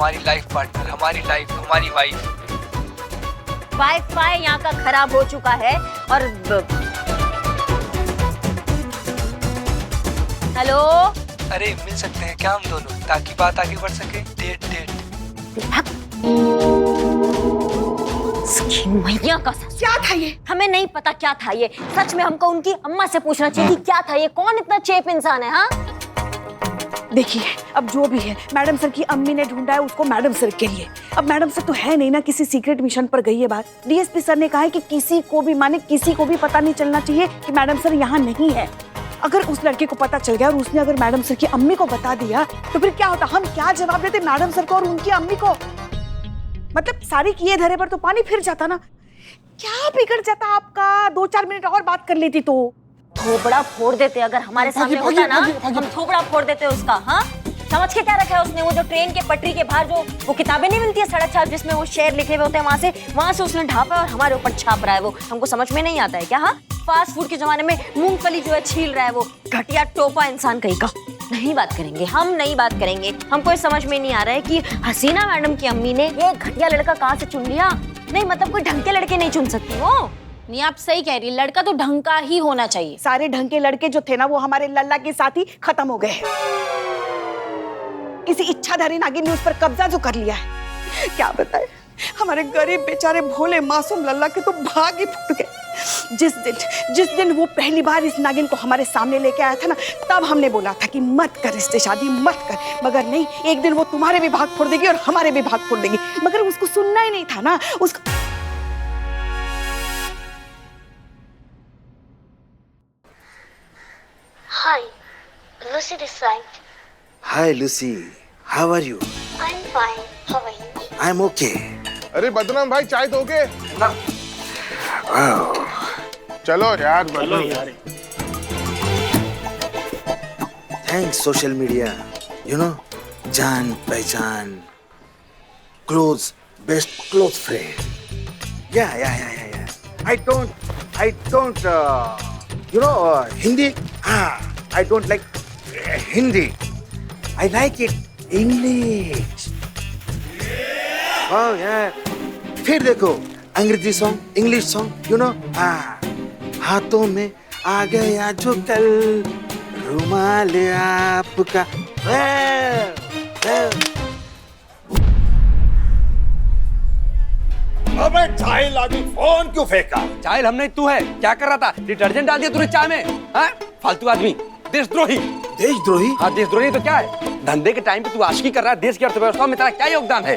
हमारी life partner, हमारी life, हमारी वाइफ। वाईफाई यहाँ का खराब हो चुका है और हेलो। अरे मिल सकते हैं क्या हम दोनों, ताकि बात आगे बढ़ सके? डेट डेट। मैया का क्या था ये? हमें नहीं पता क्या था ये। सच में हमको उनकी अम्मा से पूछना चाहिए कि क्या था ये। कौन इतना चेप इंसान है? हाँ देखिए, अब जो भी है, मैडम सर की अम्मी ने ढूंढा है उसको मैडम सर के लिए। अब मैडम सर तो है नहीं ना, किसी सीक्रेट मिशन पर गई है बात। डीएसपी सर ने कहा है कि किसी को भी, माने किसी को भी पता नहीं चलना चाहिए कि मैडम सर यहाँ नहीं है। अगर उस लड़के को पता चल गया और उसने अगर मैडम सर की अम्मी को बता दिया तो फिर क्या होता? हम क्या जवाब देते मैडम सर को और उनकी अम्मी को? मतलब सारी किए धरे पर तो पानी फिर जाता ना। क्या बिगड़ जाता आपका? 2-4 मिनट और बात कर लेती तो। थोबड़ा फोड़ देते अगर हमारे सामने होता ना, हम थोबड़ा फोड़ देते उसका। हाँ समझ के क्या रखा है उसने? वो जो ट्रेन के पटरी के बाहर जो वो किताबें नहीं मिलती है सड़क छाप, जिसमें वो शेर लिखे हुए होते हैं, वहां से उसने ढापा और हमारे ऊपर छाप रहा है। वो हमको समझ में नहीं आता है क्या? हाँ फास्ट फूड के जमाने में मूंगफली जो है छील रहा है, वो घटिया टोपा इंसान कहीं का। नहीं बात करेंगे, हम नहीं बात करेंगे। हमको ये समझ में नहीं आ रहा है कि हसीना मैडम की अम्मी ने ये घटिया लड़का कहाँ से चुन लिया। नहीं मतलब कोई ढंग के लड़के नहीं चुन सकती वो। नहीं आप सही कह रही, लड़का तो ढंग का ही होना चाहिए। सारे ढंग के लड़के जो थे ना वो हमारे लल्ला के साथ ही खत्म हो गए हैं। किसी इच्छाधारी नागिन ने उस पर कब्जा जो कर लिया है, क्या बताए। हमारे गरीब बेचारे भोले मासूम लल्ला के तो भाग ही फूट गए। जिस दिन वो पहली बार इस नागिन को हमारे सामने लेके आया था ना, तब हमने बोला था कि मत कर इससे शादी, मत कर। मगर नहीं, एक दिन वो तुम्हारे भी भाग फोड़ देगी और हमारे भी भाग फोड़ देगी। मगर उसको सुनना ही नहीं था ना उसको। Hi, Lucy this side. Hi Lucy, how are you? I'm fine. How are you? I'm okay. अरे बदनाम भाई चाय दोगे? Wow. चलो यार बदनाम यार। Thanks social media. You know, जान पहचान, close, best close friend. Yeah. I don't. You know Hindi? I don't like Hindi. I like it English. Oh yeah. फिर देखो अंग्रेजी song, English song, you know. हाथों में आ गया जो कल रुमाल आपका। अबे जाहिल आदमी, फोन क्यों फेंका? जाहिल हमने, तू है क्या कर रहा था? डिटर्जेंट डाल दिया तूने चाय में? हाँ फालतू आदमी, देशद्रोही। देशद्रोही? हाँ देशद्रोही तो क्या है? धंधे के टाइम पे तू आशिकी कर रहा है, देश की अर्थव्यवस्था में तेरा क्या योगदान है?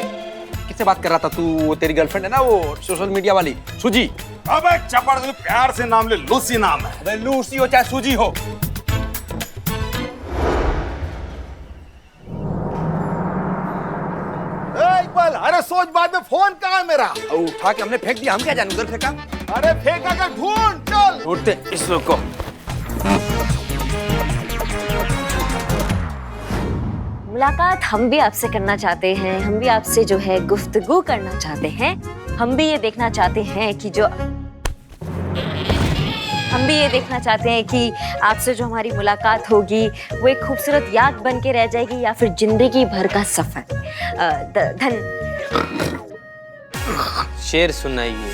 किससे बात कर रहा था तू? वो तेरी गर्लफ्रेंड है ना, वो सोशल मीडिया वाली सुजी। अबे चपड़, प्यार से नाम ले, लूसी नाम है। अबे लूसी हो चाहे सूजी हो। इकबाल, अरे सोच बाद में, फोन कहाँ है मेरा? उठा के हमने फेंक दिया, हम क्या जाने उधर फेंका। अरे फेंका कर, ढूंढ चल। ढूंढते इसको। मुलाकात हम भी आपसे करना चाहते हैं, हम भी आपसे जो है गुफ्तगू करना चाहते हैं। हम भी ये देखना चाहते हैं कि आपसे जो हमारी मुलाकात होगी वो एक खूबसूरत याद बन के रह जाएगी या फिर जिंदगी भर का सफर। शेर सुनाइए।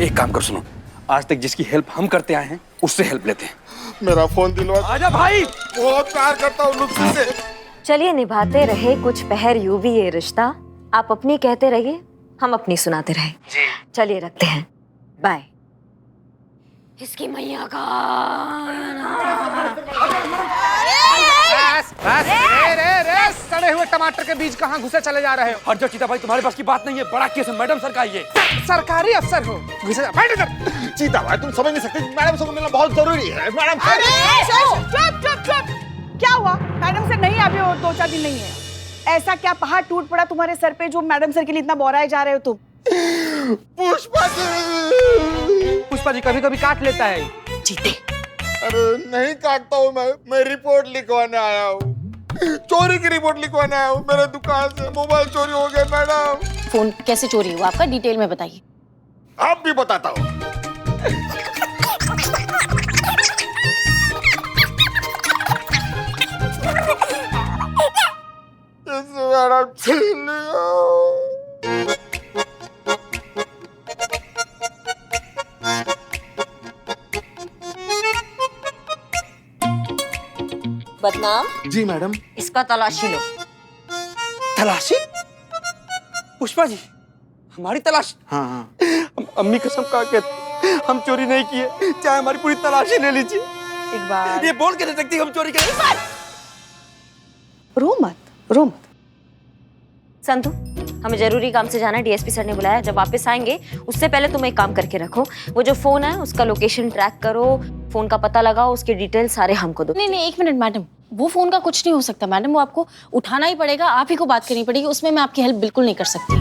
एक काम कर, सुनो, आज तक जिसकी हेल्प हम करते आए हैं उससे हेल्प लेते हैं। मेरा फोन दिलवा। आजा भाई। बहुत प्यार करता हूँ लुत्फी से। चलिए निभाते रहे कुछ पहर यूं भी ये रिश्ता। आप अपनी कहते रहिए, हम अपनी सुनाते रहे। चलिए रखते हैं, बाय। इसकी मैया का सड़े हुए टमाटर के बीज कहाँ घुसे चले जा रहे हो? हट जाओ चीता भाई, तुम्हारे पास की बात नहीं है। बड़ा केस है, मैडम सर का ये। सरकारी अफसर हो, घुसे जा। बैठ इधर। चीता भाई तुम समझ नहीं सकते, मैडम से मिलना बहुत जरूरी है। मैडम चुप। क्या हुआ? मैडम सर नहीं, अभी 2-4 दिन नहीं है। ऐसा क्या पहाड़ टूट पड़ा तुम्हारे सर पे जो मैडम सर के लिए इतना बोराए जा रहे हो तुम? पुष्पा जी कभी कभी काट लेता है। जीते। अरे नहीं काटता हूँ मैं रिपोर्ट लिखवाने आया हूँ। चोरी की रिपोर्ट लिखवाने आया हूँ। मेरे दुकान से मोबाइल चोरी हो गया मैडम। फोन कैसे चोरी हुआ आपका, डिटेल में बताइए। आप भी बताता हूँ। इस मैडम छीन लिया। बदनाम, जी मैडम। इसका तलाशी लो। तलाशी? पुष्पा जी, हमारी तलाश? हाँ हाँ। अम्मी कसम खा के हम चोरी नहीं किए, चाहे हमारी पूरी तलाशी ले लीजिए। एक बार ये बोल के दे सकती हम चोरी करें। रो मत, रो मत। संतु, हमें जरूरी काम से जाना है, डीएसपी सर ने बुलाया। जब वापस आएंगे उससे पहले तुम एक काम करके रखो, वो जो फोन है उसका लोकेशन ट्रैक करो, फोन का पता लगाओ, उसके डिटेल सारे हमको दो। नहीं नहीं, एक मिनट मैडम, वो फोन का कुछ नहीं हो सकता मैडम, वो आपको उठाना ही पड़ेगा, आप ही को बात करनी पड़ेगी, उसमें मैं आपकी हेल्प बिल्कुल नहीं कर सकती।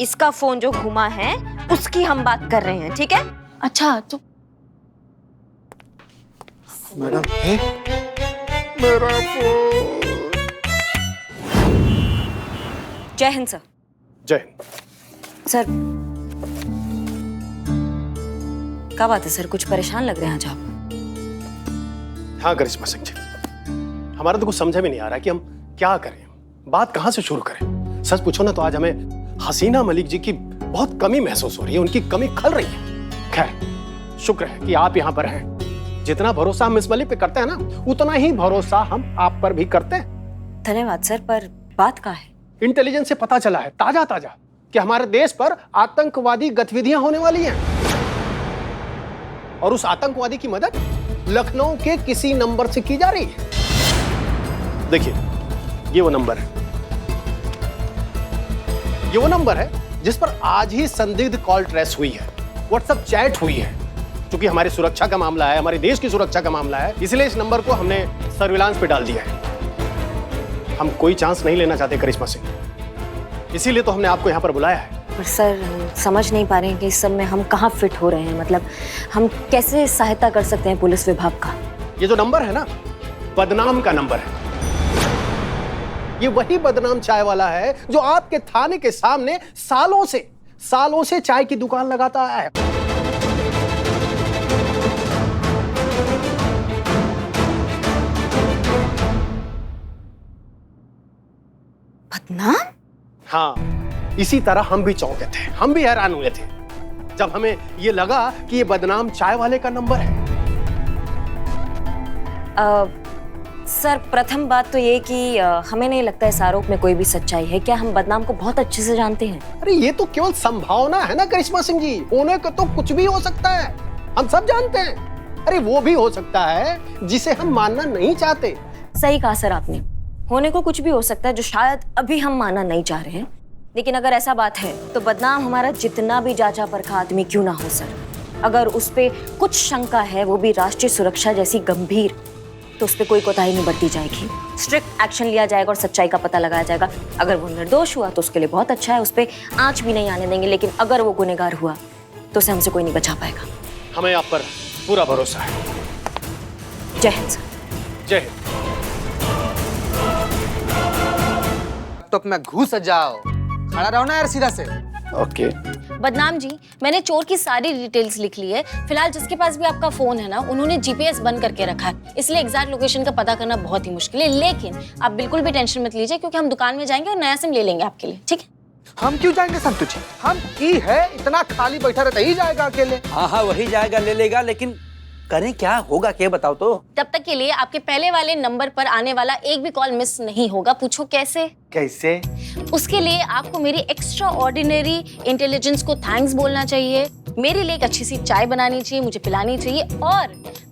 इसका फोन जो घुमा है उसकी हम बात कर रहे हैं, ठीक है? अच्छा तो मैडम मेरा फोन। जय हिंद सर। जय हिंद। सर क्या बात है सर, कुछ परेशान लग रहे हैं आज आप। हाँ करिश्मा सिंह जी, हमारा तो कुछ समझ में नहीं आ रहा कि हम क्या करें, बात कहाँ से शुरू करें। सच पूछो ना तो आज हमें हसीना मलिक जी की बहुत कमी महसूस हो रही है, उनकी कमी खल रही है। खैर शुक्र है कि आप यहाँ पर हैं। जितना भरोसा हम मिस मलिक पे करते हैं ना, उतना ही भरोसा हम आप पर भी करते हैं। धन्यवाद सर, पर बात क्या है? इंटेलिजेंस से पता चला है ताजा ताजा कि हमारे देश पर आतंकवादी गतिविधियां होने वाली हैं, और उस आतंकवादी की मदद लखनऊ के किसी नंबर से की जा रही है। देखिए ये वो नंबर है, ये वो नंबर है जिस पर आज ही संदिग्ध कॉल ट्रेस हुई है, व्हाट्सएप चैट हुई है। क्योंकि हमारी सुरक्षा का मामला है, हमारे देश की सुरक्षा का मामला है, इसलिए इस नंबर को हमने सर्विलांस पे डाल दिया है। हम कोई चांस नहीं लेना चाहते करिश्मा सिंह, इसीलिए तो हमने आपको यहाँ पर बुलाया है। पर सर समझ नहीं पा रहे हैं कि इस सब में हम कहाँ फिट हो रहे हैं, मतलब हम कैसे सहायता कर सकते हैं पुलिस विभाग का। ये जो नंबर है ना, बदनाम का नंबर है। ये वही बदनाम चाय वाला है जो आपके थाने के सामने सालों से चाय की दुकान लगाता है। बदनाम? हाँ, इसी तरह हम भी चौंके थे, हम भी हैरान हुए थे जब हमें ये लगा कि ये बदनाम चाय वाले का नंबर है। सर प्रथम बात तो ये कि हमें नहीं लगता इस आरोप में कोई भी सच्चाई है। क्या हम बदनाम को बहुत अच्छे से जानते हैं? अरे ये तो केवल संभावना है ना करिश्मा सिंह जी, होने को तो कुछ भी हो सकता है, हम सब जानते हैं। अरे वो भी हो सकता है जिसे हम मानना नहीं चाहते। सही कहा सर आपने, होने को कुछ भी हो सकता है जो शायद अभी हम मानना नहीं चाह रहे हैं। लेकिन अगर ऐसा बात है तो बदनाम हमारा जितना भी जांचा परखा आदमी क्यों ना हो सर, अगर उस पे कुछ शंका है, वो भी राष्ट्रीय सुरक्षा जैसी गंभीर, तो उस पे कोई कोताही नहीं बरती जाएगी। स्ट्रिक्ट एक्शन लिया जाएगा और सच्चाई का पता लगाया जाएगा। अगर वो निर्दोष हुआ तो उसके लिए बहुत अच्छा है, उस पे आंच भी नहीं आने देंगे। लेकिन अगर वो गुनहगार हुआ तो उसे हमसे कोई नहीं बचा पाएगा। हमें आप पर पूरा भरोसा है। जय हिंद सर। जय हिंद। तो अपना घुस जाओ, खड़ा रहो ना यार सीधा से। ओके। बदनाम जी, मैंने चोर की सारी डिटेल्स लिख ली है। फिलहाल जिसके पास भी आपका फोन है ना, उन्होंने जीपीएस बंद करके रखा है, इसलिए एग्जैक्ट लोकेशन का पता करना बहुत ही मुश्किल है। लेकिन आप बिल्कुल भी टेंशन मत लीजिए, क्योंकि हम दुकान में जाएंगे और नया सिम ले लेंगे आपके लिए, ठीक है? हम क्यों जाएंगे संतु जी, हम की है इतना खाली बैठा रहता ही जाएगा अकेले। हाँ हाँ वही जाएगा, ले लेगा, लेकिन करें क्या, होगा क्या बताओ तो। तब तक के लिए आपके पहले वाले नंबर पर आने वाला एक भी कॉल मिस नहीं होगा। पूछो कैसे? कैसे? उसके लिए आपको मेरी एक्स्ट्रा ऑर्डिनरी इंटेलिजेंस को थैंक्स बोलना चाहिए, मेरे लिए एक अच्छी सी चाय बनानी चाहिए, मुझे पिलानी चाहिए, और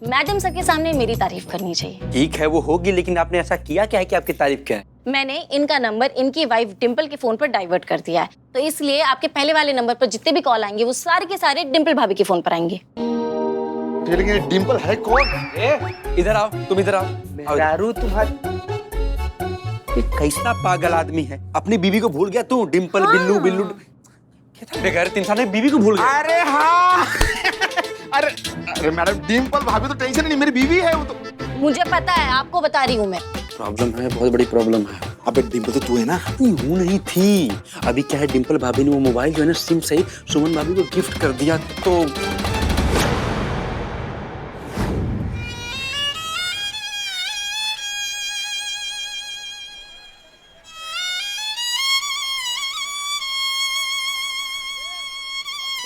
मैडम सर के सामने मेरी तारीफ करनी चाहिए। ठीक है वो होगी, लेकिन आपने ऐसा किया क्या है कि आपकी तारीफ क्या है? मैंने इनका नंबर इनकी वाइफ डिम्पल के फोन पर डाइवर्ट कर दिया है, तो इसलिए आपके पहले वाले नंबर पर जितने भी कॉल आएंगे वो सारे के सारे डिम्पल भाभी के फोन पर आएंगे। लेकिन डिम्पल है कौन? इधर आओ, तुम इधर आओ। दारू तुम्हारी कैसा पागल आदमी है, अपनी बीवी को भूल गया तू। डिम्पल बिल्लू बिल्लू बेगैर इंसान है, बीवी को भूल गया। अरे हाँ अरे मैडम डिम्पल भाभी तो टेंशन नहीं, मेरी बीवी है वो तो। मुझे पता है, आपको बता रही हूँ मैं। प्रॉब्लम है, बहुत बड़ी प्रॉब्लम है। अबे डिम्पल तो तू है ना? हूँ नहीं थी, अभी क्या है, डिम्पल भाभी ने वो मोबाइल जो है ना सिम सही सुमन भाभी को गिफ्ट कर दिया, तो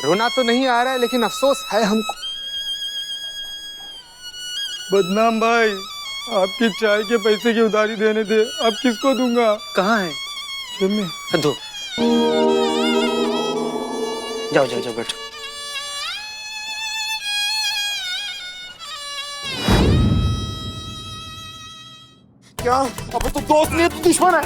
रोना तो नहीं आ रहा है लेकिन अफसोस है हमको। बदनाम भाई, आपकी चाय के पैसे की उधारी देने थे, अब किसको दूंगा? कहाँ है? जेब में। दो। जाओ जाओ जाओ बैठो। क्या? अब तो दोस्त नहीं है तो दुश्मन है।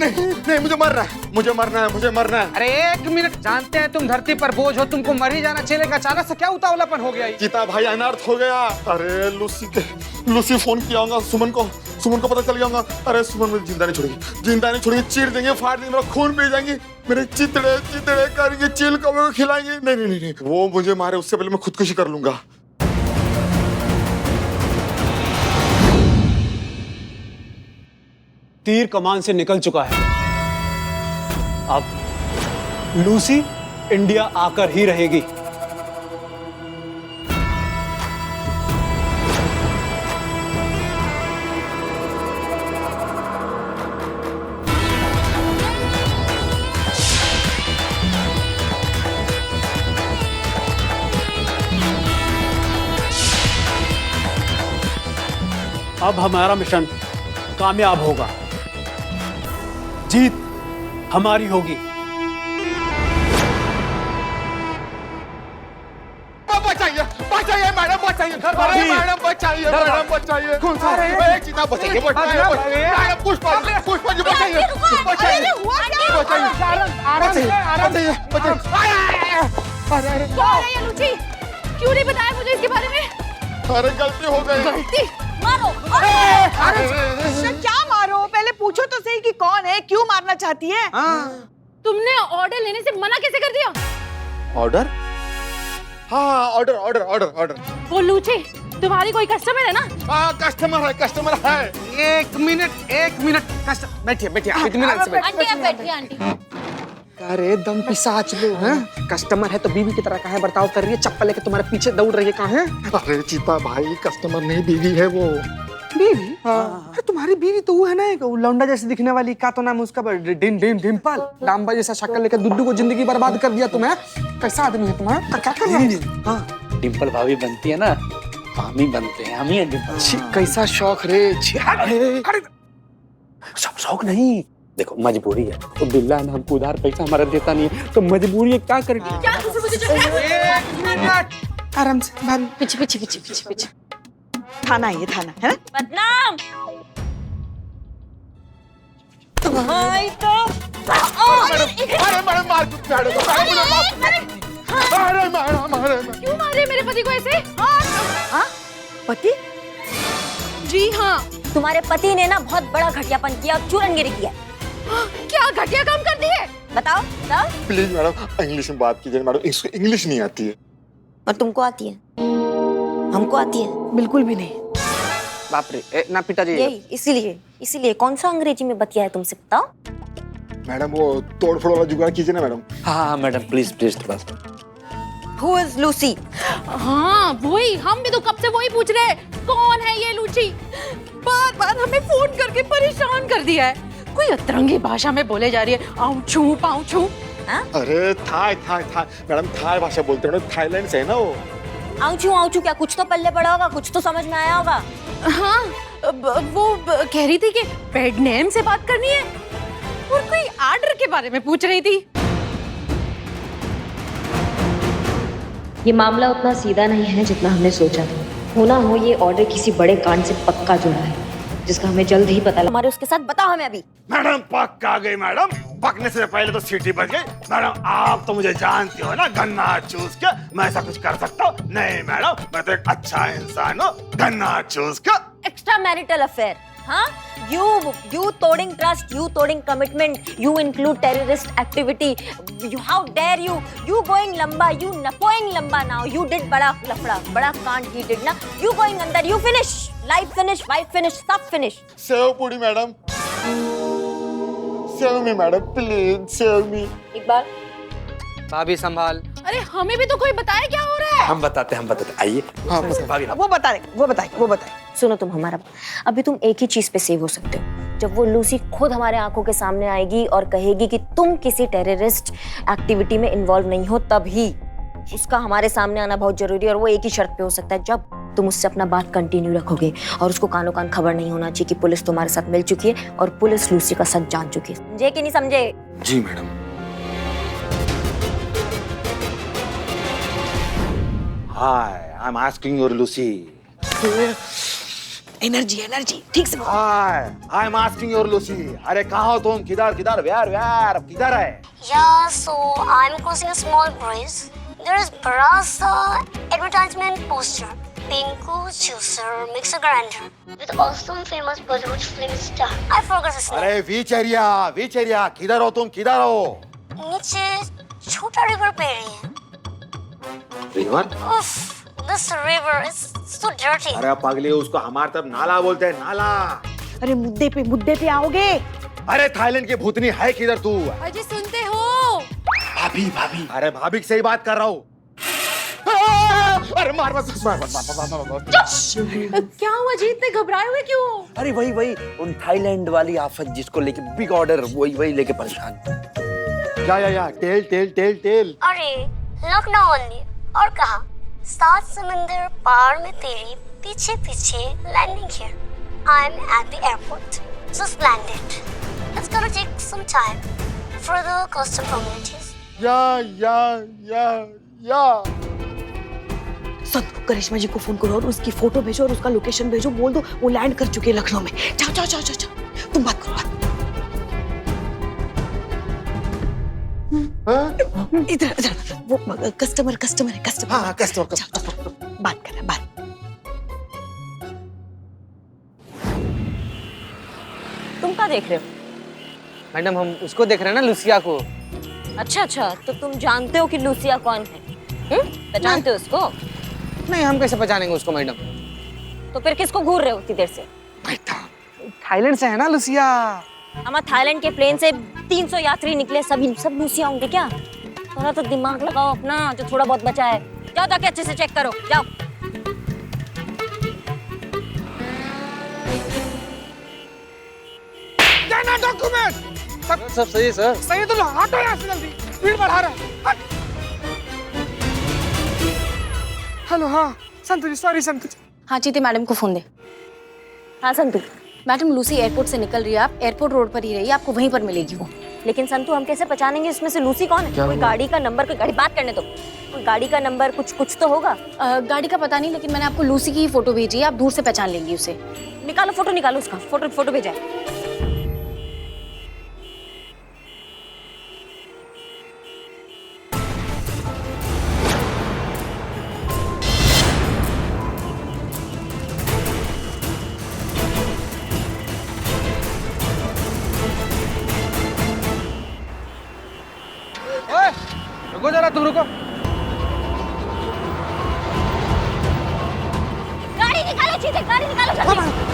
नहीं नहीं, मुझे मरना है, मुझे मरना है, मुझे मरना है। अरे एक मिनट, जानते हैं तुम धरती पर बोझ हो, तुमको मर ही जाना चाहिए, अचानक से क्या उतावलापन हो गया? गीता भाई अनर्थ हो गया। अरे लूसी फोन किया होगा सुमन को पता चल गया होगा। अरे सुमन मुझे जिंदा नहीं छोड़ेगी, चीर देंगे, फाड़ देंगे, मेरा खून पी जाएंगी, मेरे चितड़े करेंगे, चिल कौवे को खिलाएंगे। नहीं, वो मुझे मारे उससे पहले मैं खुदकुशी कर लूंगा। तीर कमान से निकल चुका है, अब लूसी इंडिया आकर ही रहेगी। अब हमारा मिशन कामयाब होगा, जीत हमारी होगी। बचाइए मैडम, बचाइए मैडम, बचाइए। कौन सा? चीता बचाइए, पुष्पा जी बचाइए, लूची, क्यों नहीं बताया मुझे इसके बारे में? अरे गलती हो गई। गलती? मारो। अरे क्या मारो? पहले पूछो तो सही कि कौन है, क्यों मारना चाहती है? तुमने ऑर्डर लेने से मना कैसे कर दिया? ऑर्डर? हाँ, ऑर्डर। वो लूची तुम्हारी कोई कस्टमर है ना? हाँ, कस्टमर है। एक मिनट बैठिए, इत्मीनान से बैठिए। आंटी आप बैठिए आंटी। अरे दम पिसाच लो हैं, कस्टमर है तो बीवी की तरह काहे बर्ताव कर रही है, चप्पल लेके तुम्हारे पीछे दौड़ रही है, कहाँ है? अरे चीता भाई, कस्टमर नहीं, बीवी है वो। बीवी? अरे तुम्हारी बीवी तो वो है ना, एक लौंडा जैसे दिखने वाली, का तो नाम है उसका? डिम्पल। डांबा जैसा शक्ल लेकर दुड्डू को जिंदगी बर्बाद कर दिया तुम्हें। कैसा आदमी है तुम्हारा? क्या कर रहा है? डिम्पल भाभी बनती है ना, हम ही बनते हैं, हम ही हैं डिम्पल। कैसा शौक रे। शौक नहीं, देखो मजबूरी है, तो बिल्ला ने हमको उधार पैसा हमारा देता नहीं है, तो मजबूरी है, क्या करें? आराम से भाभी। पीछे। थाना है, ये थाना है ना? बदनाम। अरे मैडम मार दो, मैडम। क्यों मारे मेरे पति को ऐसे? हाँ? पति? जी हाँ, तुम्हारे पति ने ना बहुत बड़ा घटियापन किया और चूरनगिरी किया। क्या घटिया काम कर दिए? बताओ। प्लीज मैडम इंग्लिश में बात कीजिए मैडम, इसको इंग्लिश नहीं आती है। और तुमको आती है? हमको आती है? बिल्कुल भी नहीं। बाप रे, ना पिताजी। यही इसीलिए कौन सा अंग्रेजी में बतिया है तुमसे, बताओ। मैडम वो तोड़ फोड़ वाला जुगाड़ कीजिए ना मैडम। हाँ मैडम प्लीज थोड़ा सा। Who is Lucy? हाँ वही, हम भी तो कब से वही पूछ रहे हैं, कौन है ये लूची? बार हमें फोन करके परेशान कर दिया है, कोई अतरंगी भाषा में बोले जा रही है, आऊं पाऊं। अरे थाई मैडम, थाई भाषा बोलते हैं, थाईलैंड से है ना वो। आऊं क्या कुछ तो पल्ले पड़ा होगा, कुछ तो समझ में आया होगा। हाँ, वो कह रही थी कि पेट नेम से बात करनी है और कोई ऑर्डर के बारे में पूछ रही थी। ये मामला उतना सीधा नहीं है जितना हमने सोचा था। होना हो ये ऑर्डर किसी बड़े कांड से पक्का जुड़ा है, जिसका हमें जल्द ही पता हमारे उसके साथ बताओ हमें अभी। मैडम पक आ गई मैडम, पकने से पहले तो सीटी बज गई। मैडम आप तो मुझे जानती हो ना, गन्ना चूस के मैं ऐसा कुछ कर सकता हूँ? नहीं मैडम, मैं तो एक अच्छा इंसान हूँ, गन्ना चूस के। एक्स्ट्रा मैरिटल अफेयर, हाँ? You तोड़िंग ट्रस्ट, you तोड़िंग commitment, you include terrorist activity, how dare you going लंबा, you going लंबा now, you did बड़ा लफड़ा, बड़ा कांड he did ना, you going अंदर, you finish, life finish, wife finish, सब finish। सेव पूरी madam, save me madam, please save me. एक बार भाभी संभाल। अरे हमें भी तो कोई बताए क्या हो रहा है। हम बताते आइए। हाँ, वो बताए। सुनो तुम हमारा, अभी तुम एक ही चीज पे सेव हो सकते हो, जब वो लूसी खुद हमारे आंखों के सामने आएगी और कहेगी कि तुम किसी टेररिस्ट एक्टिविटी में इन्वॉल्व नहीं हो, तभी उसका हमारे सामने आना बहुत जरूरी है और वो एक ही शर्त पे हो सकता है, जब तुम उससे अपना बात कंटिन्यू रखोगे और उसको कानो कान खबर नहीं होना चाहिए कि पुलिस तुम्हारे साथ मिल चुकी है और पुलिस लूसी का सच जान चुकी है। समझे कि नहीं समझे? जी madam. Hi, I am asking your Lucy. Energy energy ठीक से बोल। Hi, I am asking your Lucy. अरे कहाँ हो तुम? किधर किधर? वेयर किधर है? Yeah, so I'm crossing a small bridge. There is बड़ा सा advertisement poster. Pinku juicer mixer grinder with awesome famous Bollywood film star. I forgot his name. अरे बीच एरिया किधर हो तुम? किधर हो? नीचे छोटा रिवर बह रही है। River? Uff, this river is so dirty. अरे पागली, उसको हमारे तरफ नाला बोलते हैं, नाला। अरे मुद्दे पे आओगे? अरे थाईलैंड की भूतनी है किधर तू? अजय सुनते हो? भाभी। अरे भाभी से ही बात कर रहा हूँ। अरे मार बस। क्या हुआ जी, इतने घबराए हुए क्यों? अरे वही उन थाईलैंड वाली आफत जिसको लेके बिग ऑर्डर, वही लेके परेशान। या टेल। अरे लखनऊ ओनली। और कहा 7 समंदर पार में तेरे पीछे landing here. I am at the airport, just landed. It's gonna take some time for the custom formalities. या संतू करिश्मा जी को फोन करो और उसकी फोटो भेजो और उसका लोकेशन भेजो, बोल दो वो लैंड कर चुके हैं लखनऊ में। जाओ तुम बात करो। इधर वो कस्टमर है। हाँ कस्टमर। बात कर रहा है। तुम क्या देख रहे हो? मैडम हम उसको देख रहे हैं ना, लुसिया को। अच्छा, तो तुम जानते हो कि लूसिया कौन है? पहचानते हो उसको? नहीं, हम कैसे पहचानेंगे उसको मैडम? तो फिर किसको घूर रहे हो इतनी देर से? थाईलैंड से है ना लुसिया। हमारे थाईलैंड के प्लेन से 300 यात्री निकले, सब लूसिया होंगे क्या? थोड़ा तो दिमाग लगाओ अपना, जो थोड़ा बहुत बचा है। जाओ जाके अच्छे से चेक करो, जाओ। देना डॉक्यूमेंट। सब सही है सर। सही है तो हटो यहाँ से जल्दी, भीड़ बढ़ा रहा है। हेलो, हाँ संतु जी, सॉरी संतु जी। हाँ जीते मैडम को फोन दे। हाँ संतु। मैडम लूसी एयरपोर्ट से निकल रही है, आप एयरपोर्ट रोड पर ही रहिए, आपको वहीं पर मिलेगी वो। लेकिन संतु हम कैसे पहचानेंगे इसमें से लूसी कौन है? कोई गाड़ी का नंबर, कोई गाड़ी बात करने दो, कोई गाड़ी का नंबर कुछ तो होगा। गाड़ी का पता नहीं, लेकिन मैंने आपको लूसी की फोटो भेजी है, आप दूर से पहचान लेंगी उसे। निकालो फोटो, निकालो उसका फोटो भेजा है। रुको जरा, तुम रुको। गाड़ी निकालो चीते, गाड़ी निकालो जल्दी।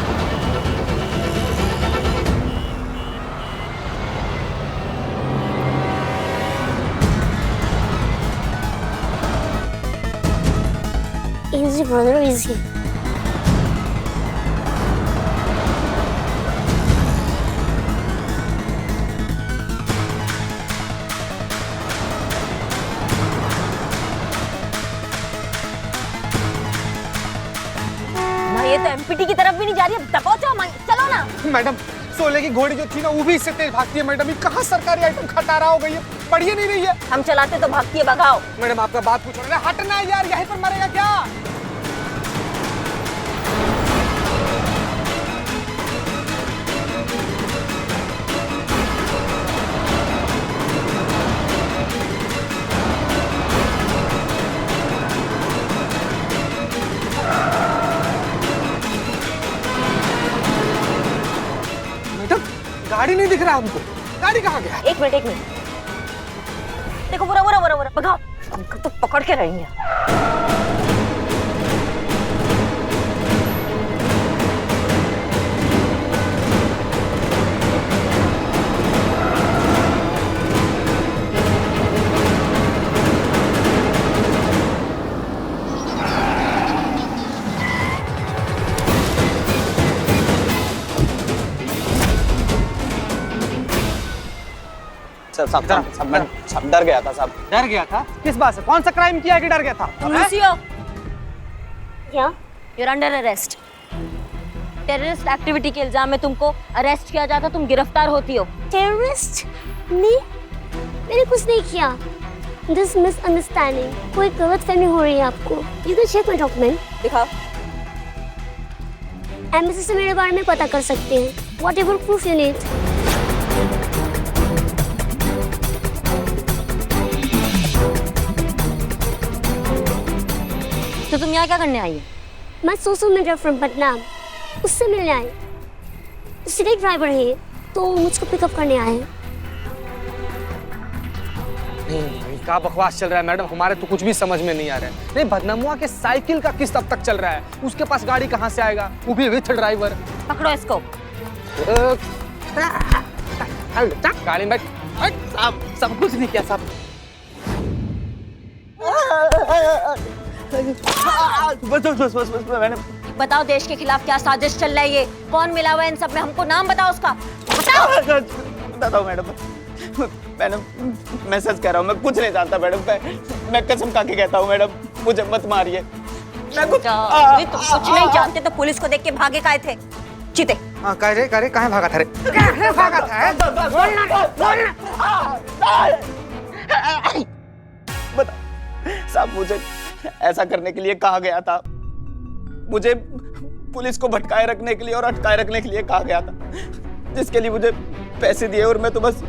Easy brother, easy. ये तो एमपीटी की तरफ भी नहीं जा रही है, दबाओ चलो ना। मैडम सोले की घोड़ी जो थी ना, वो भी इससे तेज भागती है मैडम। ये कहाँ सरकारी आइटम खटारा हो गई है, बढ़िया नहीं रही है। हम चलाते तो भागती है, भगाओ। मैडम आपका बात पूछो ना, हटना है यार, यहीं पर मरेगा क्या? गाड़ी नहीं दिख रहा हमको, गाड़ी कहाँ गया? एक मिनट देखो, बुरा भगाओ, हमको तो पकड़ के रहेंगे। सब डर गया था साहब। डर गया था? किस बात से? कौन सा क्राइम किया कि डर गया था? लूसियो, क्या? you're under arrest. Terrorist activity के इल्जाम में तुमको अरेस्ट किया जाता, तुम गिरफ्तार होती हो। टेररिस्ट? मैंने कुछ नहीं किया। दिस मिसअंडरस्टैंडिंग, कोई गलतफहमी हो रही है आपको। You can check my document. दिखाओ। एम्बेसी से मेरे बारे में पता कर सकते हैं। Whatever proof you need. तो तुम यहाँ क्या करने आई हो? मैं सोशल मीडिया फ्रॉम पटना, उससे मिलने आई। सिटी ड्राइवर है तो मुझको पिकअप करने आए हैं। क्या बकवास चल रहा है मैडम, हमारे तो कुछ भी समझ में नहीं आ रहा है। नहीं, बदनामुआ के साइकिल का किस्त अब तक चल रहा है, उसके पास गाड़ी कहाँ से आएगा, वो भी विथ ड्राइवर। पकड़ो इसको। गाड़ी में साहब, सब कुछ नहीं किया साहब। बस मैंने। बताओ देश के खिलाफ क्या साजिश चल रहा है, ये कौन मिला हुआ है इन सब में, हमको नाम बताओ उसका। बताओ मैडम। मैं सच कह रहा हूँ, मैं कुछ नहीं जानता मैडम। मैं कसम खा के कहता हूँ मैडम, मुझे मत मारिए। मैं कुछ नहीं जानते तो पुलिस को देख के भागे काहे थे? चीते। हाँ, कहाँ भागा था रे? कहाँ भागा था? बता साहब, मुझे ऐसा करने के लिए कहा गया था। मुझे पुलिस को भटकाए रखने के लिए और अटकाए रखने के लिए कहा गया था, जिसके लिए मुझे पैसे दिए और मैं तो बस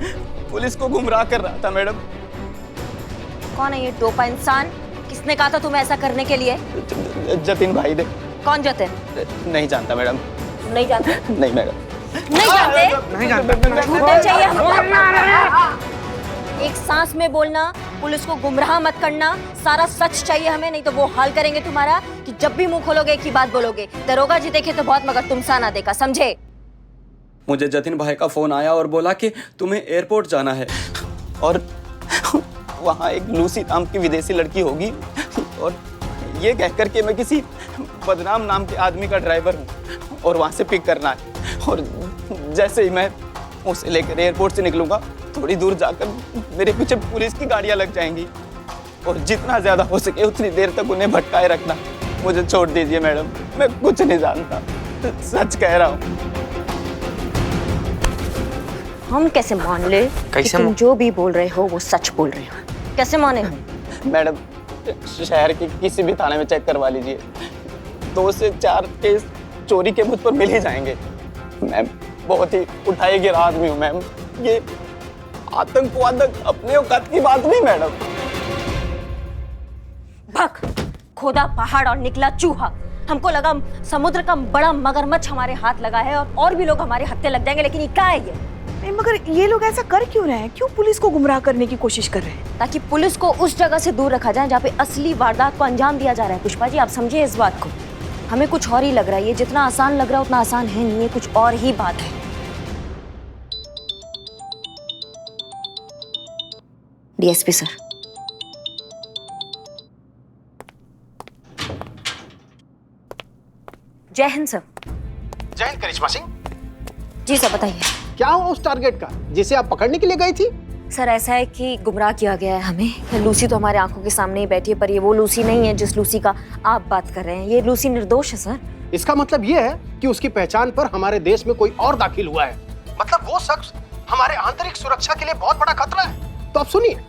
पुलिस को गुमराह कर रहा था मैडम। कौन है ये डोपा इंसान? किसने कहा था तुम्हें ऐसा करने के लिए? जतिन भाई ने। कौन जतिन? नहीं जानता मैडम। नहीं जानते? नहीं मैडम। नहीं जानते? नहीं जानता। झूठे चाहिए हमको। एक सांस में बोलना, पुलिस को गुमराह मत करना, सारा सच चाहिए हमें, नहीं तो वो हाल करेंगे तुम्हारा कि जब भी मुंह खोलोगे एक ही बात बोलोगे, दरोगा जी देखे तो बहुत मगर तुम सा ना देखा, समझे? मुझे जतिन भाई का फोन आया और बोला कि तुम्हें एयरपोर्ट जाना है और वहाँ एक लूसी नाम की विदेशी लड़की होगी और ये कहकर के मैं किसी बदनाम नाम के आदमी का ड्राइवर हूँ और वहाँ से पिक करना है। और जैसे ही मैं उसे लेकर एयरपोर्ट से निकलूंगा, थोड़ी दूर जाकर मेरे पीछे पुलिस की गाड़ियाँ लग जाएंगी और जितना ज्यादा हो सके उतनी देर तक उन्हें भटकाए रखना। मुझे छोड़ दीजिए मैडम, मैं कुछ नहीं जानता, सच कह रहा हूँ। हम कैसे मान ले कि तुम जो भी बोल रहे हो वो सच बोल रहे हो? कैसे माने हम? मैडम, शहर के किसी भी थाने में चेक करवा लीजिए, 2 से 4 केस चोरी के मुझ पर मिल ही जाएंगे। मैम, बहुत ही उठाए गिरा आदमी हूँ मैम। ये आतंकवाद अपने औकात की बात नहीं मैडम। भग, खोदा पहाड़ और निकला चूहा। हमको लगा समुद्र का बड़ा मगरमच्छ हमारे हाथ लगा है और भी लोग हमारे हत्थे लग जाएंगे, लेकिन ये क्या है ये? मगर ये लोग ऐसा कर क्यों रहे हैं? क्यों पुलिस को गुमराह करने की कोशिश कर रहे हैं? ताकि पुलिस को उस जगह से दूर रखा जाए जहाँ पे असली वारदात को अंजाम दिया जा रहा है। पुष्पा जी, आप समझिए इस बात को। हमें कुछ और ही लग रहा है, ये जितना आसान लग रहा है उतना आसान है नहीं, ये कुछ और ही बात है। DSP sir. जय हिंद सर। जय हिंद करिश्मा सिंह। जी सर, बताइए क्या हुआ उस टारगेट का जिसे आप पकड़ने के लिए गई थी? सर, ऐसा है कि गुमराह किया गया है हमें। लूसी तो हमारे आंखों के सामने ही बैठी है, पर ये वो लूसी नहीं है जिस लूसी का आप बात कर रहे हैं। ये लूसी निर्दोष है सर। इसका मतलब ये है कि उसकी पहचान पर हमारे देश में कोई और दाखिल हुआ है। मतलब वो शख्स हमारे आंतरिक सुरक्षा के लिए बहुत बड़ा खतरा है। तो आप सुनिए,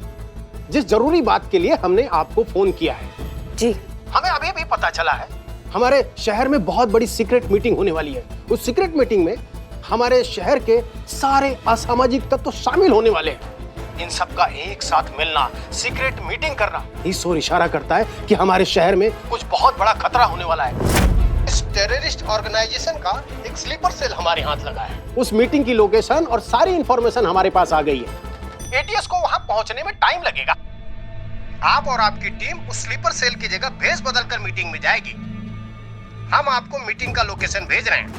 जिस जरूरी बात के लिए हमने आपको फोन किया है, जी, हमें अभी भी पता चला है हमारे शहर में बहुत बड़ी सीक्रेट मीटिंग होने वाली है। उस सीक्रेट मीटिंग में हमारे शहर के सारे असामाजिक तत्व शामिल होने वाले हैं। इन सब का एक साथ मिलना, सीक्रेट मीटिंग करना, इस ओर इशारा करता है कि हमारे शहर में कुछ बहुत बड़ा खतरा होने वाला है। इस टेररिस्ट ऑर्गेनाइजेशन का एक स्लीपर सेल हमारे हाथ लगा है। उस मीटिंग की लोकेशन और सारी इंफॉर्मेशन हमारे पास आ गई है। एटीएस को वहां पहुंचने में टाइम लगेगा। आप और आपकी टीम उस स्लीपर सेल की जगह भेस बदलकर मीटिंग में जाएगी। हम आपको मीटिंग का लोकेशन भेज रहे हैं,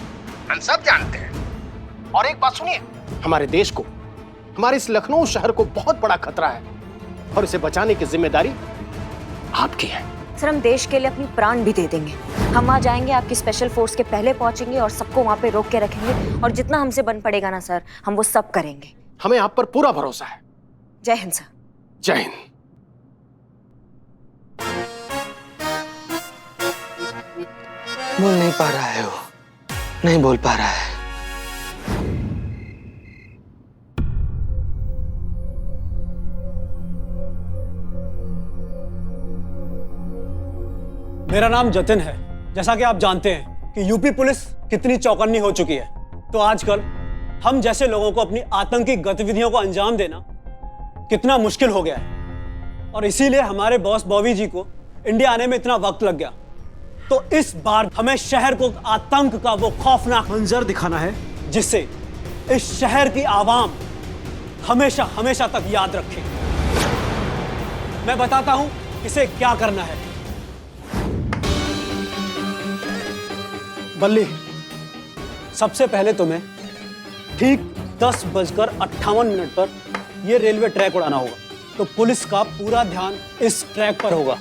हम सब जानते हैं। और एक बात सुनिए, हमारे देश को, हमारे इस लखनऊ शहर को बहुत बड़ा खतरा है और इसे बचाने की जिम्मेदारी आपकी है। सर, हम देश के लिए अपनी प्राण भी दे देंगे। हम आ जाएंगे, आपकी स्पेशल फोर्स के पहले पहुंचेंगे और सबको वहां पे रोक के रखेंगे और जितना हमसे बन पड़ेगा ना सर, हम वो सब करेंगे। हमें आप पर पूरा भरोसा है। जय हिंद सर। जय हिंद। बोल नहीं पा रहा है वो, नहीं बोल पा रहा है। मेरा नाम जतिन है। जैसा कि आप जानते हैं कि यूपी पुलिस कितनी चौकन्नी हो चुकी है, तो आजकल हम जैसे लोगों को अपनी आतंकी गतिविधियों को अंजाम देना कितना मुश्किल हो गया है, और इसीलिए हमारे बॉस बॉबी जी को इंडिया आने में इतना वक्त लग गया। तो इस बार हमें शहर को आतंक का वो खौफनाक मंजर दिखाना है जिससे इस शहर की आवाम हमेशा हमेशा तक याद रखे। मैं बताता हूं इसे क्या करना है। बल्ली, सबसे पहले तुम्हें ठीक 10:58 पर यह रेलवे ट्रैक उड़ाना होगा। तो पुलिस का पूरा ध्यान इस ट्रैक पर होगा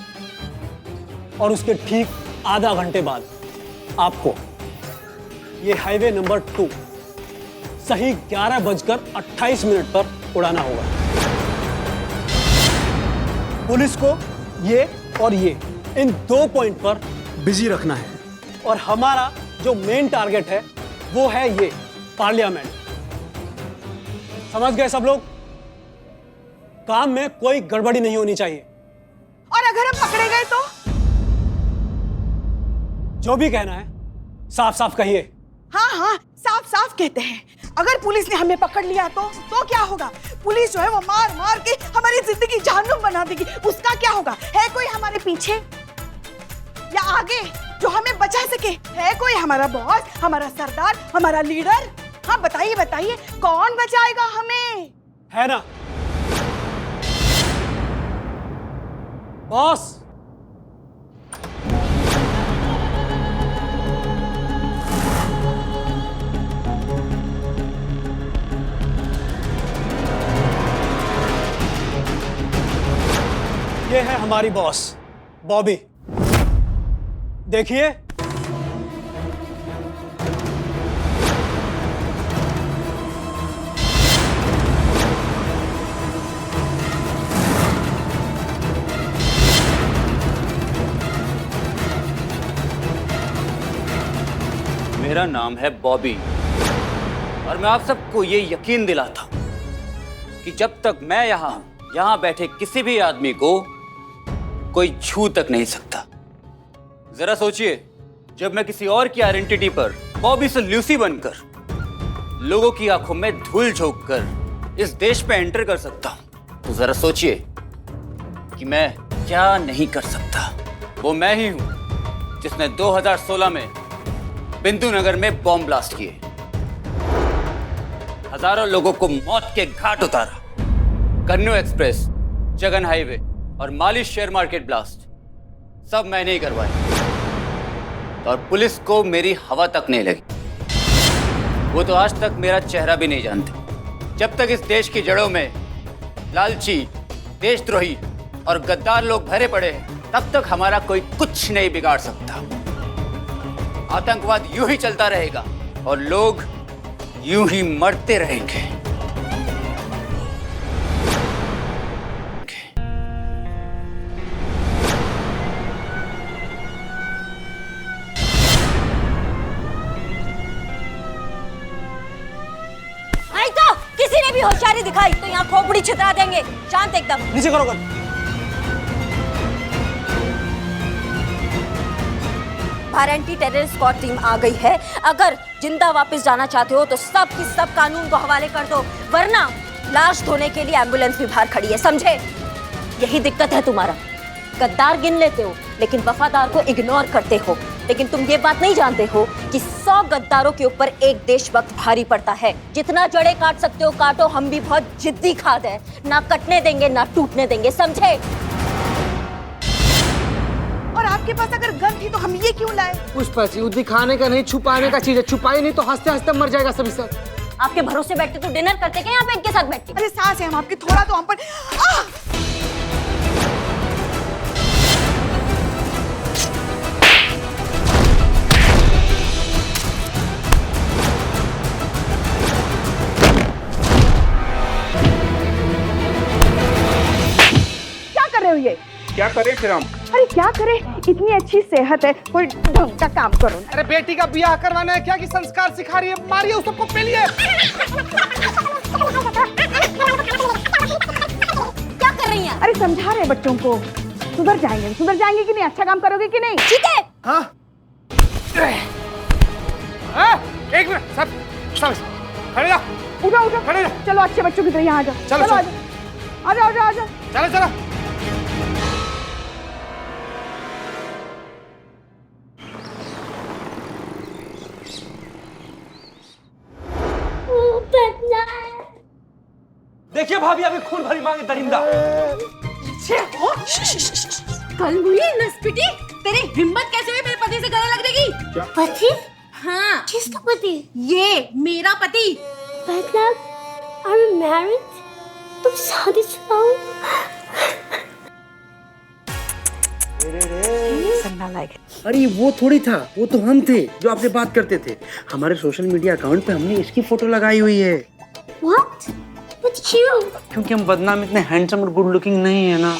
और उसके ठीक आधा घंटे बाद आपको ये हाईवे नंबर 2 सही 11:28 पर उड़ाना होगा। पुलिस को ये और ये इन 2 पॉइंट पर बिजी रखना है, और हमारा जो मेन टारगेट है वो है ये पार्लियामेंट। समझ गए सब लोग? काम में कोई गड़बड़ी नहीं होनी चाहिए। और अगर हम पकड़े गए तो? जो भी कहना है साफ साफ कहिए। हाँ हाँ, साफ साफ कहते हैं। अगर पुलिस ने हमें पकड़ लिया तो क्या होगा? पुलिस जो है वो मार मार के हमारी जिंदगी जहन्नुम बना देगी। उसका क्या होगा? है कोई हमारे पीछे या आगे जो हमें बचा सके? है कोई हमारा बॉस, हमारा सरदार, हमारा लीडर? हाँ बताइए बताइए, कौन बचाएगा हमें? है ना बॉस? ये है हमारी बॉस बॉबी। देखिए, मेरा नाम है बॉबी, और मैं आप सबको ये यकीन दिलाता हूं कि जब तक मैं यहां बैठे किसी भी आदमी को कोई छू तक नहीं सकता। जरा सोचिए, जब मैं किसी और की आइडेंटिटी पर बॉबी से लूसी बनकर लोगों की आंखों में धूल झोंक कर इस देश पे एंटर कर सकता हूं, तो जरा सोचिए कि मैं क्या नहीं कर सकता। वो मैं ही हूं जिसने 2016 में बिंदु नगर में बॉम्ब ब्लास्ट किए, हजारों लोगों को मौत के घाट उतारा, कन्नू एक्सप्रेस, जगन हाईवे और माली शेयर मार्केट ब्लास्ट सब मैंने ही करवाए, और पुलिस को मेरी हवा तक नहीं लगी। वो तो आज तक मेरा चेहरा भी नहीं जानते। जब तक इस देश की जड़ों में लालची, देशद्रोही और गद्दार लोग भरे पड़े हैं, तब तक हमारा कोई कुछ नहीं बिगाड़ सकता। आतंकवाद यूं ही चलता रहेगा और लोग यूं ही मरते रहेंगे। किसी ने भी होशियारी दिखाई तो यहाँ खोपड़ी छितरा देंगे। शांत एकदम। नीचे करो कर। बाहर एंटी टेरर स्क्वाड टीम आ गई है। अगर जिंदा वापस जाना चाहते हो तो सब की सब कानून को हवाले कर दो, वरना लाश धोने के लिए एम्बुलेंस भी बाहर खड़ी है, समझे? यही दिक्कत है तुम्हारा। गद्दार गिन लेते हो लेकिन वफादार को इग्नोर करते हो। लेकिन तुम ये बात नहीं जानते हो कि 100 गद्दारों के ऊपर एक देशभक्त भारी पड़ता है। जितना जड़े काट सकते हो काटो, हम भी बहुत जिद्दी खाद है, ना कटने देंगे ना टूटने देंगे, समझे? और आपके पास अगर गन थी तो हम ये क्यों लाए? पुष्पा जी, वो दिखाने का नहीं छुपाने का चीज है। छुपाई नहीं तो हंसते हंसते मर जाएगा सभी सब। आपके भरोसे बैठते तो डिनर करते क्या यहाँ पे इनके साथ बैठ के? अरे सांस है हम आपकी, थोड़ा तो हम पर चाहिए। क्या करें फिर हम? अरे क्या करें, इतनी अच्छी सेहत है, कोई ढंग का काम करो ना। अरे बेटी का ब्याह करवाना है क्या कि संस्कार सिखा रही है? मारिए उस सबको, पेलिए। क्या कर रही हैं? अरे समझा रहे बच्चों को, सुधर जाएंगे कि नहीं? अच्छा काम करोगे कि नहीं? ठीक है। हाँ? एक मिनट, सब खड़े जाओ। उठो खड़े जाओ। चलो अच्छे बच्चों की तरह यहाँ आ जाओ। चलो, आ जाओ। चलो। देखिए भाभी, अभी खून भरी मांगे दरिंदा। कल हुई नस्पिटी, तेरी हिम्मत कैसे हुई मेरे पति से गले लगने की? पति? हाँ, किसका पति? ये मेरा पति। मतलब are you married? तुम शादीशुदा हो? अरे वो थोड़ी था, वो तो हम थे जो आपसे बात करते थे। हमारे सोशल मीडिया अकाउंट पे हमने इसकी फोटो लगाई हुई है। What? But क्यों? क्योंकि हम बदनाम इतने हैंडसम और गुड लुकिंग नहीं है ना।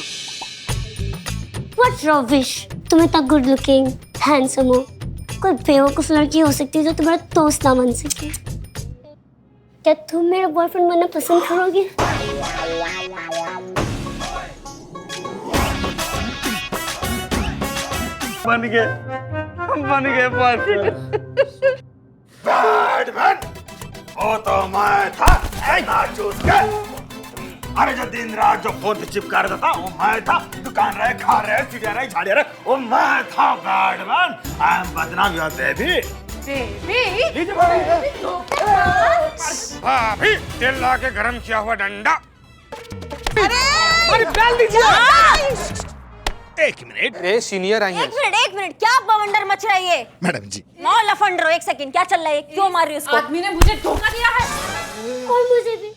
What rubbish? तुम इतना गुड लुकिंग, हैंडसम हो, कोई बेवकूफ लड़की हो सकती है जो तुम्हारा दोस्त ना बन सके। क्या तुम मेरा बॉयफ्रेंड बनना पसंद करोगे? बन गए बैटमैन। वो तो मैं था नाचूस के। अरे जो दिन रात जो फोन पे चिपका रहा था वो मैं था। दुकान रहे, खा रहे, चिड़िया रहे, झाड़िया रहे, वो मैं था बैटमैन। आई एम बदनाम योर बेबी। भाभी, तेल ला के गरम किया हुआ डंडा। अरे डाल दीजिए। एक मिनट। अरे सीनियर आई हैं। एक मिनट, क्या बवंडर मच रहा है ये? मैडम जी। नौ लफंडरो, एक सेकंड, क्या चल रहा है? क्यों मार रही है उसको? आदमी ने मुझे धोखा दिया है। और मुझे भी।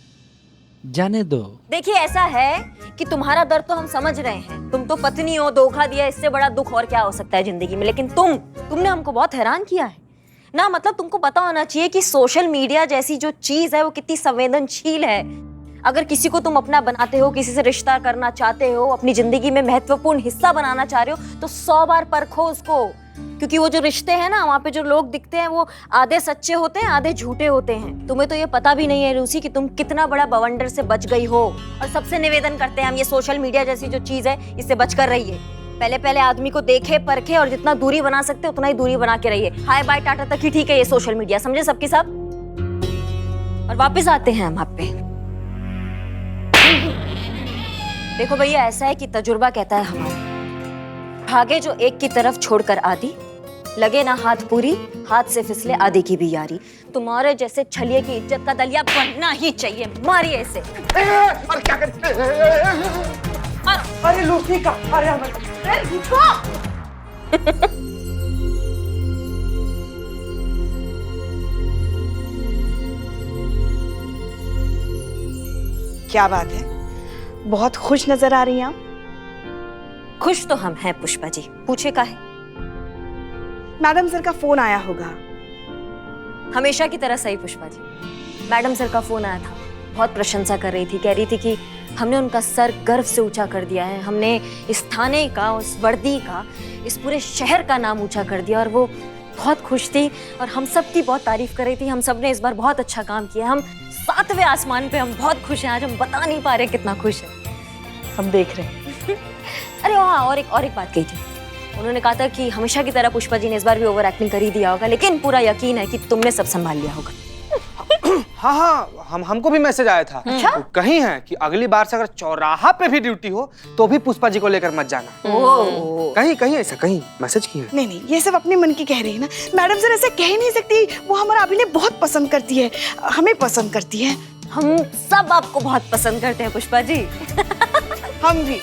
जाने दो। देखिए ऐसा है कि तुम्हारा दर्द तो हम समझ रहे हैं। तुम तो पत्नी हो, धोखा दिया, इससे बड़ा दुख और क्या हो सकता है जिंदगी में। लेकिन तुमने हमको बहुत हैरान किया है ना। मतलब तुमको पता होना चाहिए कि सोशल मीडिया जैसी जो चीज है वो कितनी संवेदनशील है। अगर किसी को तुम अपना बनाते हो, किसी से रिश्ता करना चाहते हो, अपनी जिंदगी में महत्वपूर्ण हिस्सा बनाना चाह रहे हो, तो 100 बार परखो उसको। क्योंकि वो जो रिश्ते हैं ना, वहाँ पे जो लोग दिखते हैं वो आधे सच्चे होते हैं, आधे झूठे होते हैं। तुम्हें तो ये पता भी नहीं है रूसी कि तुम कितना बड़ा बवंडर से बच गई हो। और सबसे निवेदन करते हैं हम, ये सोशल मीडिया जैसी जो चीज है इससे बचकर रहिए। पहले आदमी को देखे परखे और जितना दूरी बना सकते उतना ही दूरी बना के रहिए। हाय बाय टाटा तक ही ठीक है ये सोशल मीडिया, समझे सबके सब। और वापस आते हैं हम आप पे। देखो भैया, ऐसा है कि तजुर्बा कहता है हमारा, भागे जो एक की तरफ छोड़कर आदि, लगे ना हाथ पूरी, हाथ से फिसले आदि की भी यारी। तुम्हारे जैसे छलिए की इज्जत का दलिया बनना ही चाहिए। मारिए इसे। और क्या करते? अरे लूसी का, अरे क्या बात है, बहुत खुश नजर आ रही हैं आप। खुश तो हम हैं पुष्पा जी, पूछे का है? मैडम सर का फोन आया होगा। हमेशा की तरह सही पुष्पा जी। मैडम सर का फोन आया था, बहुत प्रशंसा कर रही थी, कह रही थी कि हमने उनका सर गर्व से ऊंचा कर दिया है, हमने इस थाने का, उस वर्दी का, इस पूरे शहर का नाम ऊंचा कर दिया। और वो बहुत खुश थी और हम सब की बहुत तारीफ कर रही थी। हम सब ने इस बार बहुत अच्छा काम किया। हम 7वें आसमान पे, हम बहुत खुश हैं आज। हम बता नहीं पा रहे कितना खुश है। हम देख रहे हैं। अरे हाँ, और एक बात कही थी। उन्होंने कहा था कि हमेशा की तरह पुष्पा जी ने इस बार भी ओवर एक्टिंग कर ही दिया होगा, लेकिन पूरा यकीन है कि तुमने सब संभाल लिया होगा। हाँ, हमको भी मैसेज आया था। अच्छा? कहीं है कि अगली बार से अगर चौराहा पे भी ड्यूटी हो तो भी पुष्पा जी को लेकर मत जाना। कहीं ऐसा कहीं मैसेज किया है। नहीं, ये सब अपने मन की कह रही है ना। मैडम सर ऐसे कह नहीं सकती। वो हमारा अभिनय बहुत पसंद करती है, हमें पसंद करती है। हम सब आपको बहुत पसंद करते हैं पुष्पा जी। हम भी।